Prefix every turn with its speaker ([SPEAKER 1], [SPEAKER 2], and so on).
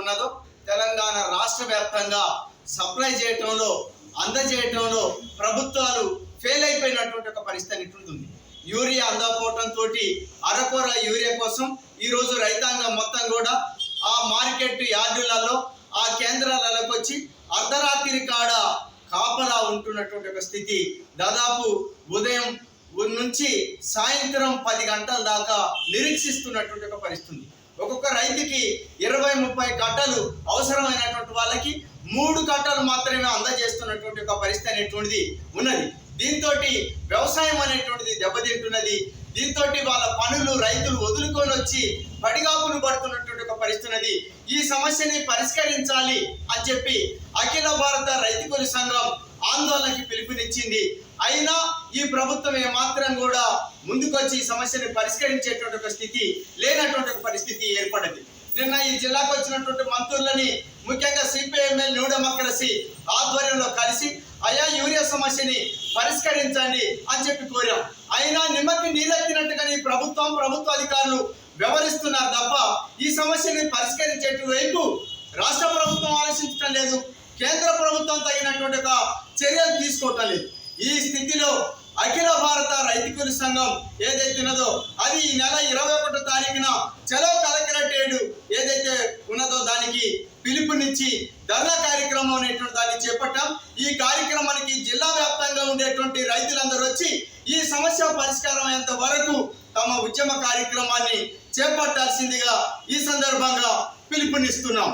[SPEAKER 1] ఉన్నదో తెలంగాణ రాష్ట్ర వ్యాప్తంగా సప్లై చేయటంలో అందజేయటంలో ప్రభుత్వాలు ఫెయిల్ అయిపోయినటువంటి ఒక పరిస్థితి ఉంటుంది. యూరియా అందకపోవడంతో అరకొర యూరియా కోసం ఈరోజు రైతాంగం మొత్తం కూడా ఆ మార్కెట్ యార్డులలో ఆ కేంద్రాలకు వచ్చి అర్ధరాత్రి కాడ కాపలా ఉంటున్నటువంటి ఒక స్థితి. దాదాపు ఉదయం నుంచి సాయంత్రం 10 గంటల దాకా నిరీక్షిస్తున్నటువంటి ఒక పరిస్థితి. ఒక్కొక్క రైతుకి 20-30 కట్టలు అవసరమైనటువంటి వాళ్ళకి 3 కట్టలు మాత్రమే అందజేస్తున్నటువంటి ఒక పరిస్థితి అనేటువంటిది ఉన్నది. దీంతో వ్యవసాయం అనేటువంటిది దెబ్బతింటున్నది. దీంతో వాళ్ళ పనులు రైతులు వదులుకొని వచ్చి పడిగాపులు పడుతున్నటువంటి ఒక పరిస్థితి. ఈ సమస్యని పరిష్కరించాలి అని చెప్పి అఖిల భారత రైతు కూలీ సంఘం ఆందోళనకి పిలుపునిచ్చింది. అయినా ఈ ప్రభుత్వం ఏమాత్రం కూడా ముందుకొచ్చి ఈ సమస్యని పరిష్కరించేటువంటి ఒక స్థితి లేనటువంటి ఒక పరిస్థితి ఏర్పడింది. నిన్న ఈ జిల్లాకు వచ్చినటువంటి మంత్రులని ముఖ్యంగా సిపిఐఎంఎల్ న్యూ డెమోక్రసీ ఆధ్వర్యంలో కలిసి అయ్యా యూరియా సమస్యని పరిష్కరించండి అని చెప్పి కోరాం. అయినా నిమ్మకి నీరెత్తినట్టుగానే ప్రభుత్వ అధికారులు వ్యవహరిస్తున్నారు తప్ప ఈ సమస్యని పరిష్కరించేటు వైపు రాష్ట్ర ప్రభుత్వం ఆలోచించడం లేదు, కేంద్ర ప్రభుత్వం తగినటువంటి ఒక చర్యలు తీసుకోవటం లేదు. ఈ స్థితిలో అఖిల భారత రైతు కూలీ సంఘం ఏదైతే ఉన్నదో అది ఈ నెల 21వ తారీఖున చలో కలెక్టరేట్ ఏదైతే ఉన్నదో దానికి పిలుపునిచ్చి ధర్నా కార్యక్రమం అనేటువంటి దాన్ని చేపట్టాం. ఈ కార్యక్రమానికి జిల్లా వ్యాప్తంగా ఉండేటువంటి రైతులందరూ వచ్చి ఈ సమస్య పరిష్కారం అయ్యేంత వరకు తమ ఉద్యమ కార్యక్రమాన్ని చేపట్టాల్సిందిగా ఈ సందర్భంగా పిలుపునిస్తున్నాం.